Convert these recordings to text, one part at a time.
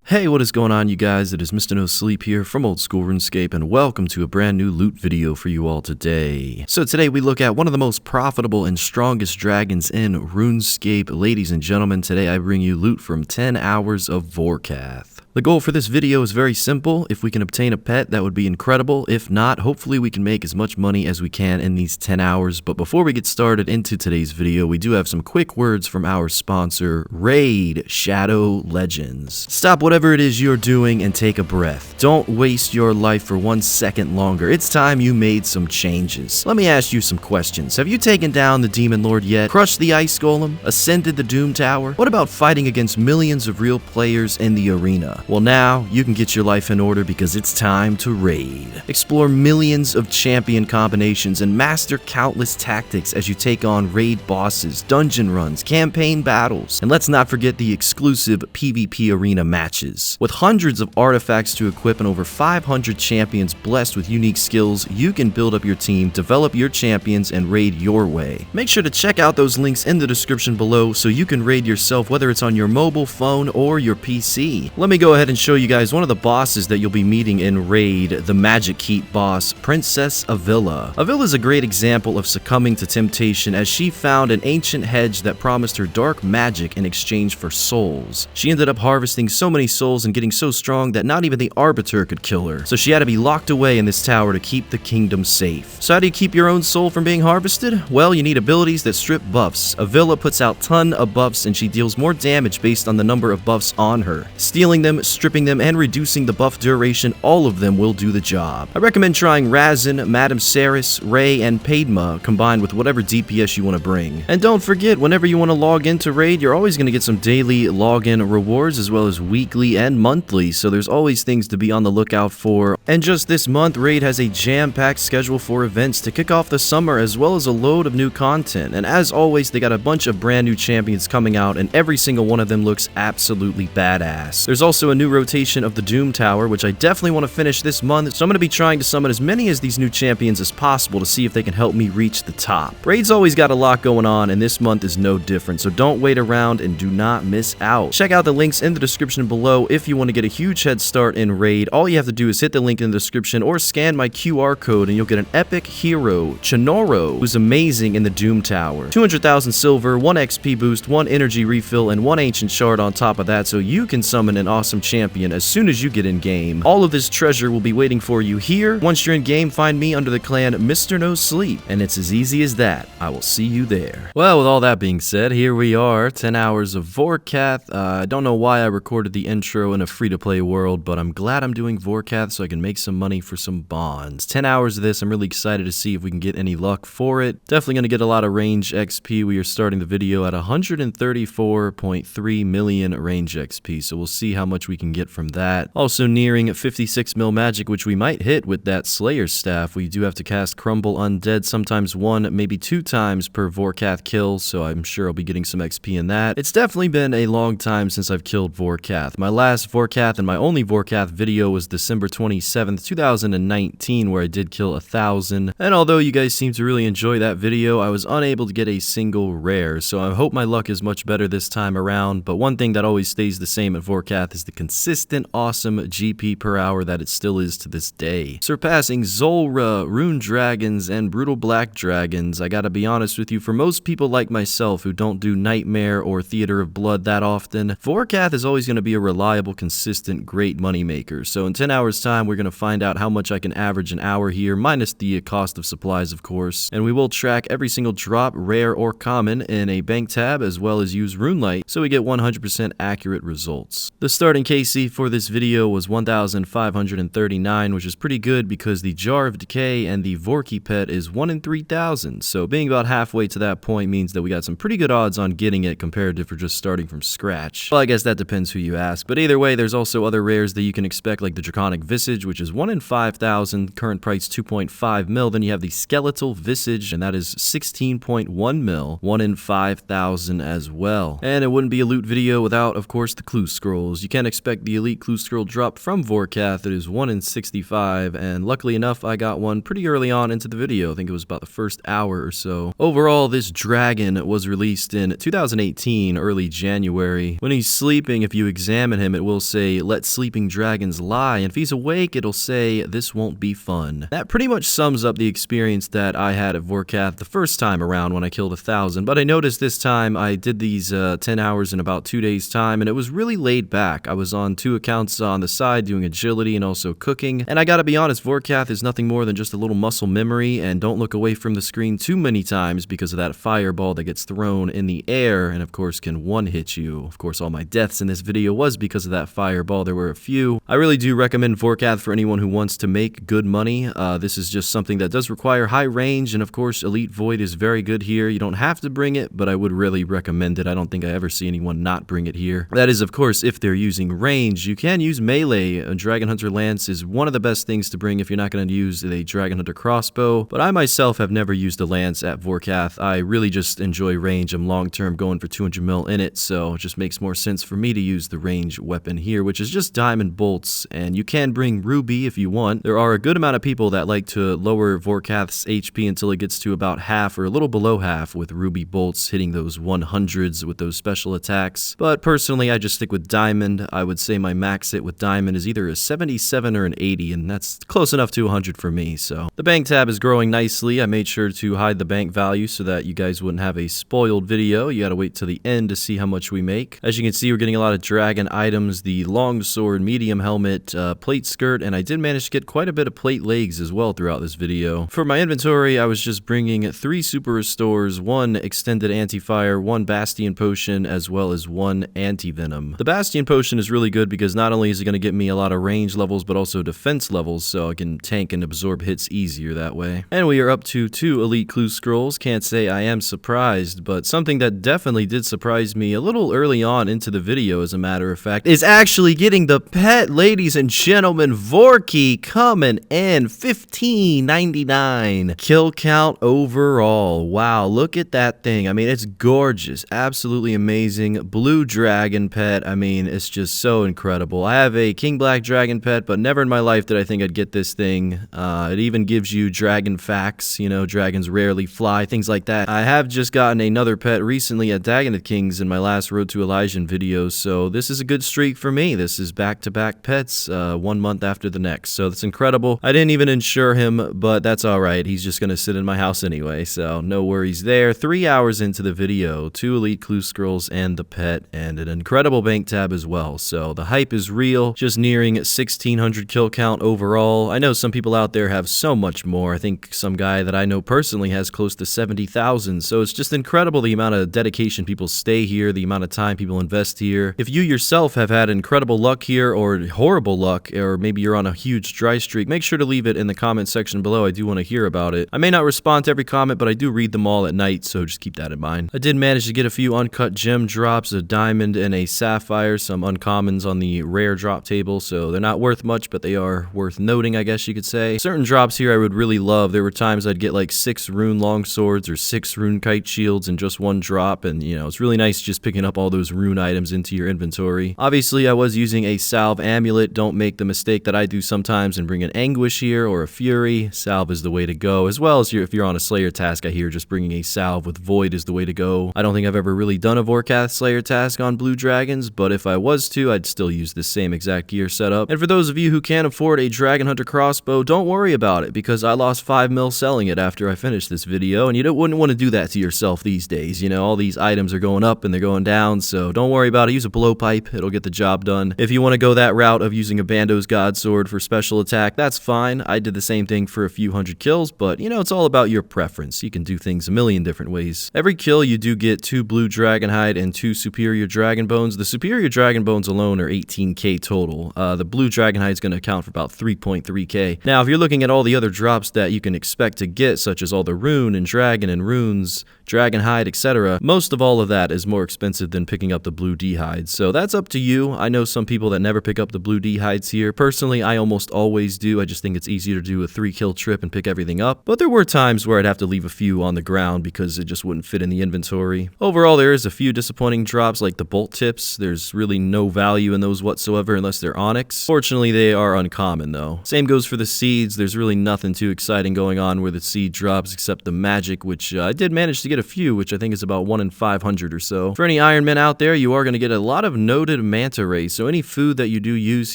Hey, what is going on, you guys? It is Mr. No Sleep here from Old School RuneScape, and welcome to a brand new loot video for you all today. So today we look at one of the most profitable and strongest dragons in RuneScape. Ladies and gentlemen, today I bring you loot from 10 hours of Vorkath. The goal for this video is very simple. If we can obtain a pet, that would be incredible. If not, hopefully we can make as much money as we can in these 10 hours. But before we get started into today's video, we do have some quick words from our sponsor, Raid Shadow Legends. Stop whatever it is you're doing and take a breath. Don't waste your life for 1 second longer. It's time you made some changes. Let me ask you some questions. Have you taken down the Demon Lord yet? Crushed the Ice Golem? Ascended the Doom Tower? What about fighting against millions of real players in the arena? Well, now you can get your life in order because it's time to raid. Explore millions of champion combinations and master countless tactics as you take on raid bosses, dungeon runs, campaign battles, and let's not forget the exclusive PvP arena matches. With hundreds of artifacts to equip and over 500 champions blessed with unique skills, you can build up your team, develop your champions, and raid your way. Make sure to check out those links in the description below so you can raid yourself, whether it's on your mobile phone or your PC. Let me go ahead and show you guys one of the bosses that you'll be meeting in Raid, the Magic Keep boss, Princess Avila. Avila is a great example of succumbing to temptation as she found an ancient hedge that promised her dark magic in exchange for souls. She ended up harvesting so many souls and getting so strong that not even the Arbiter could kill her, so she had to be locked away in this tower to keep the kingdom safe. So how do you keep your own soul from being harvested? Well, you need abilities that strip buffs. Avila puts out ton of buffs and she deals more damage based on the number of buffs on her. Stealing them, stripping them, and reducing the buff duration, all of them will do the job. I recommend trying Razin, Madame Ceres, Ray, and Padma combined with whatever DPS you want to bring. And don't forget, whenever you want to log into Raid, you're always going to get some daily login rewards as well as weekly and monthly, so there's always things to be on the lookout for. And just this month, Raid has a jam-packed schedule for events to kick off the summer as well as a load of new content. And as always, they got a bunch of brand new champions coming out and every single one of them looks absolutely badass. There's also a new rotation of the Doom Tower, which I definitely want to finish this month, so I'm going to be trying to summon as many of these new champions as possible to see if they can help me reach the top. Raid's always got a lot going on, and this month is no different, so don't wait around and do not miss out. Check out the links in the description below if you want to get a huge head start in Raid. All you have to do is hit the link in the description or scan my QR code and you'll get an epic hero, Chinoro, who's amazing in the Doom Tower. 200,000 silver, 1 XP boost, 1 energy refill, and 1 ancient shard on top of that, so you can summon an awesome champion as soon as you get in game. All of this treasure will be waiting for you here. Once you're in game, find me under the clan Mr. No Sleep, and it's as easy as that. I will see you there. Well, with all that being said, here we are, 10 hours of Vorkath. I don't know why I recorded the intro in a free-to-play world, but I'm glad I'm doing Vorkath so I can make some money for some bonds. 10 hours of this, I'm really excited to see if we can get any luck for it. Definitely going to get a lot of range XP. We are starting the video at 134.3 million range XP, so we'll see how much we can get from that. Also nearing 56 mil magic, which we might hit with that Slayer staff. We do have to cast Crumble Undead sometimes 1, maybe 2 times per Vorkath kill, so I'm sure I'll be getting some XP in that. It's definitely been a long time since I've killed Vorkath. My last Vorkath and my only Vorkath video was December 27th, 2019, where I did kill 1,000. And although you guys seem to really enjoy that video, I was unable to get a single rare, so I hope my luck is much better this time around. But one thing that always stays the same at Vorkath is the consistent awesome GP per hour that it still is to this day. Surpassing Zulrah, Rune Dragons, and Brutal Black Dragons. I gotta be honest with you, for most people like myself who don't do Nightmare or Theater of Blood that often, Vorkath is always going to be a reliable, consistent, great moneymaker. So in 10 hours time, we're going to find out how much I can average an hour here, minus the cost of supplies, of course. And we will track every single drop, rare or common, in a bank tab, as well as use RuneLight, so we get 100% accurate results. The starting KC for this video was 1,539, which is pretty good because the Jar of Decay and the Vorky pet is 1 in 3,000, so being about halfway to that point means that we got some pretty good odds on getting it compared to if we're just starting from scratch. Well, I guess that depends who you ask, but either way, there's also other rares that you can expect, like the Draconic Visage, which is 1 in 5,000, current price 2.5 mil. Then you have the Skeletal Visage, and that is 16.1 mil, 1 in 5,000 as well. And it wouldn't be a loot video without, of course, the clue scrolls. You can expect the Elite Clue Scroll drop from Vorkath. It is 1 in 65, and luckily enough, I got one pretty early on into the video. I think it was about the first hour or so. Overall, this dragon was released in 2018, early January. When he's sleeping, if you examine him, it will say, "Let sleeping dragons lie," and if he's awake, it'll say, "This won't be fun." That pretty much sums up the experience that I had at Vorkath the first time around when I killed 1,000, but I noticed this time I did these 10 hours in about 2 days time, and it was really laid back. I was on 2 accounts on the side doing agility and also cooking, and I gotta be honest, Vorkath is nothing more than just a little muscle memory, and don't look away from the screen too many times because of that fireball that gets thrown in the air and of course can one-hit you. Of course, all my deaths in this video was because of that fireball. There were a few. I really do recommend Vorkath for anyone who wants to make good money. This is just something that does require high range, and of course Elite Void is very good here. You don't have to bring it, but I would really recommend it. I don't think I ever see anyone not bring it here. That is, of course, if they're using range. You can use melee. A Dragon Hunter Lance is one of the best things to bring if you're not going to use a Dragon Hunter crossbow, but I myself have never used a lance at Vorkath. I really just enjoy range. I'm long-term going for 200 mil in it, so it just makes more sense for me to use the range weapon here, which is just diamond bolts, and you can bring ruby if you want. There are a good amount of people that like to lower Vorkath's HP until it gets to about half or a little below half with ruby bolts hitting those 100s with those special attacks, but personally I just stick with diamond. I would say my max hit with diamond is either a 77 or an 80, and that's close enough to 100 for me. So the bank tab is growing nicely. I made sure to hide the bank value so that you guys wouldn't have a spoiled video. You gotta wait till the end to see how much we make. As you can see, we're getting a lot of dragon items, the long sword, medium helmet, plate skirt, and I did manage to get quite a bit of plate legs as well throughout this video. For my inventory, I was just bringing 3 super restores, 1 extended anti-fire, 1 bastion potion, as well as 1 anti-venom. The bastion potion is really good because not only is it going to get me a lot of range levels, but also defense levels, so I can tank and absorb hits easier that way. And we are up to 2 Elite Clue Scrolls. Can't say I am surprised, but something that definitely did surprise me a little early on into the video, as a matter of fact, is actually getting the pet, ladies and gentlemen. Vorkath coming in 1599 kill count overall. Wow, look at that thing. I mean, it's gorgeous, absolutely amazing. Blue dragon pet. I mean, it's just so incredible. I have a King Black dragon pet, but never in my life did I think I'd get this thing. It even gives you dragon facts, you know, dragons rarely fly, things like that. I have just gotten another pet recently at Dagon of Kings in my last Road to Elysian video, so this is a good streak for me. This is back-to-back pets, 1 month after the next, so that's incredible. I didn't even insure him, but that's alright. He's just gonna sit in my house anyway, so no worries there. 3 hours into the video, 2 Elite Clue Scrolls and the pet, and an incredible bank tab as well, so the hype is real. Just nearing 1600 kill count overall. I know some people out there have so much more. I think some guy that I know personally has close to 70,000, so it's just incredible the amount of dedication people stay here, the amount of time people invest here. If you yourself have had incredible luck here or horrible luck, or maybe you're on a huge dry streak, make sure to leave it in the comment section below. I do want to hear about it. I may not respond to every comment, but I do read them all at night, so just keep that in mind. I did manage to get a few uncut gem drops, a diamond and a sapphire, some uncommons on the rare drop table, so they're not worth much, but they are worth noting, I guess you could say. Certain drops here I would really love. There were times I'd get like 6 rune long swords or 6 rune kite shields in just 1 drop, and you know, it's really nice just picking up all those rune items into your inventory. Obviously, I was using a salve amulet. Don't make the mistake that I do sometimes and bring an anguish here or a fury. Salve is the way to go, as well as if you're on a slayer task. I hear just bringing a salve with void is the way to go. I don't think I've ever really done a Vorkath slayer task on blue dragons, but if I was to, I'd still use the same exact gear setup. And for those of you who can't afford a Dragon Hunter crossbow, don't worry about it, because I lost 5 mil selling it after I finished this video, and you wouldn't want to do that to yourself these days. You know, all these items are going up and they're going down, so don't worry about it. Use a blowpipe, it'll get the job done. If you want to go that route of using a Bando's God Sword for special attack, that's fine. I did the same thing for a few hundred kills, but you know, it's all about your preference. You can do things a million different ways. Every kill you do get 2 blue dragon hide and 2 superior dragon bones. The superior dragon bones alone are 18k total. The blue dragon hide is going to account for about 3.3k. Now, if you're looking at all the other drops that you can expect to get, such as all the rune and dragon and runes, dragon hide, etc., most of all of that is more expensive than picking up the blue D hides. So that's up to you. I know some people that never pick up the blue D hides here. Personally, I almost always do. I just think it's easier to do a 3-kill trip and pick everything up. But there were times where I'd have to leave a few on the ground because it just wouldn't fit in the inventory. Overall, there is a few disappointing drops like the bolt tips. There's really no value value in those whatsoever unless they're onyx. Fortunately, they are uncommon though. Same goes for the seeds. There's really nothing too exciting going on where the seed drops except the magic, which I did manage to get a few, which I think is about 1 in 500 or so. For any Iron Men out there, you are going to get a lot of noted manta rays. So any food that you do use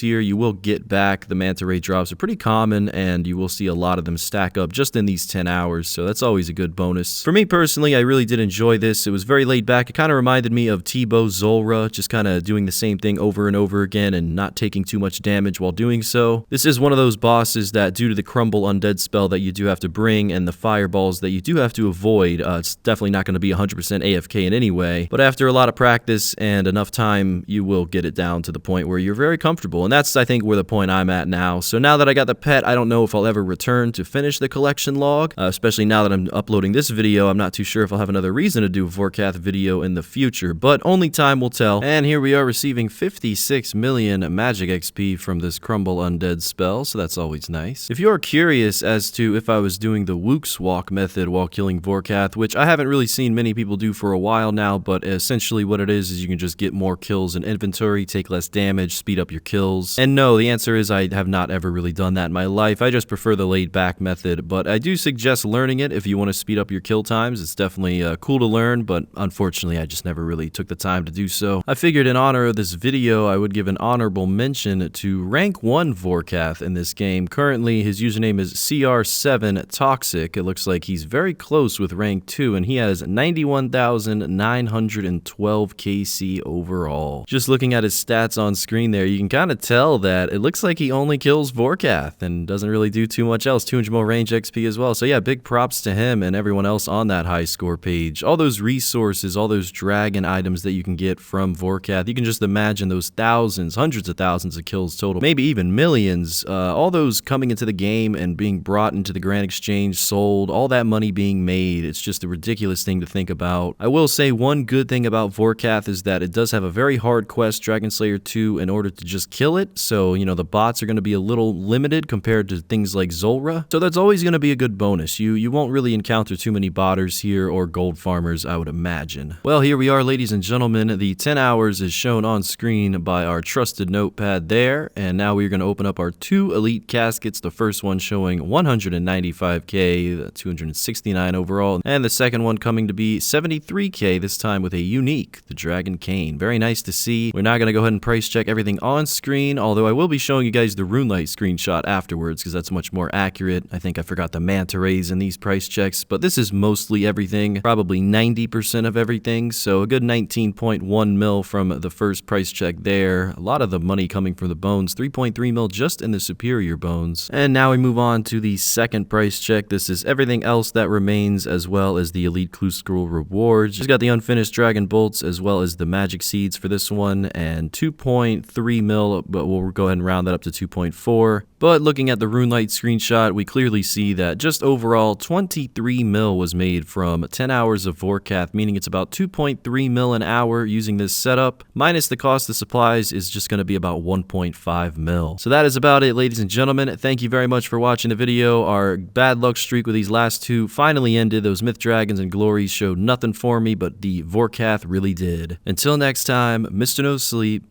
here, you will get back. The manta ray drops are pretty common, and you will see a lot of them stack up just in these 10 hours. So that's always a good bonus. For me personally, I really did enjoy this. It was very laid back. It kind of reminded me of T-Bow Zulrah, just kind of doing the same thing over and over again and not taking too much damage while doing so. This is one of those bosses that, due to the crumble undead spell that you do have to bring and the fireballs that you do have to avoid, it's definitely not going to be 100% AFK in any way, but after a lot of practice and enough time, you will get it down to the point where you're very comfortable, and that's, I think, where the point I'm at now. So now that I got the pet, I don't know if I'll ever return to finish the collection log, especially now that I'm uploading this video. I'm not too sure if I'll have another reason to do a Vorkath video in the future, but only time will tell. And here we are receiving 56 million magic XP from this crumble undead spell, so that's always nice. If you're curious as to if I was doing the Wook's Walk method while killing Vorkath, which I haven't really seen many people do for a while now, but essentially what it is you can just get more kills in inventory, take less damage, speed up your kills. And no, the answer is I have not ever really done that in my life. I just prefer the laid back method, but I do suggest learning it if you want to speed up your kill times. It's definitely cool to learn, but unfortunately I just never really took the time to do so. I figured in honor of this video I would give an honorable mention to rank 1 Vorkath in this game. Currently his username is CR7 Toxic. It looks like he's very close with rank 2, and he has 91,912 KC overall. Just looking at his stats on screen there, you can kind of tell that it looks like he only kills Vorkath and doesn't really do too much else. 200 more range XP as well. So yeah, big props to him and everyone else on that high score page. All those resources, all those dragon items that you can get from Vorkath, you can just imagine those thousands, hundreds of thousands of kills total, maybe even millions, all those coming into the game and being brought into the Grand Exchange, sold, all that money being made. It's just a ridiculous thing to think about. I will say one good thing about Vorkath is that it does have a very hard quest, Dragon Slayer 2, in order to just kill it. So, you know, the bots are going to be a little limited compared to things like Zulrah. So that's always going to be a good bonus. You won't really encounter too many botters here or gold farmers, I would imagine. Well, here we are, ladies and gentlemen. The 10 hours is shown on screen by our trusted notepad there. And now we're going to open up our 2 elite caskets. The first one showing 195k, 269 overall. And the second one coming to be 73k, this time with a unique, the Dragon Cane. Very nice to see. We're not going to go ahead and price check everything on screen, although I will be showing you guys the Runelite screenshot afterwards because that's much more accurate. I think I forgot the manta rays in these price checks, but this is mostly everything, probably 90% of everything, so a good 19.1 mil from the first price check there. A lot of the money coming from the bones, 3.3 mil just in the superior bones. And now we move on to the second price check. This is everything else that remains, as well as the elite clue scroll rewards. Just got the unfinished dragon bolts as well as the magic seeds for this one, and 2.3 mil, but we'll go ahead and round that up to 2.4. But looking at the Runelite screenshot, we clearly see that just overall 23 mil was made from 10 hours of Vorkath, meaning it's about 2.3 mil an hour using this setup, minus the cost of supplies is just going to be about 1.5 mil. So that is about it, ladies and gentlemen. Thank you very much for watching the video. Our bad luck streak with these last 2 finally ended. Those Myth Dragons and Glories showed nothing for me, but the Vorkath really did. Until next time, Mr. No Sleep,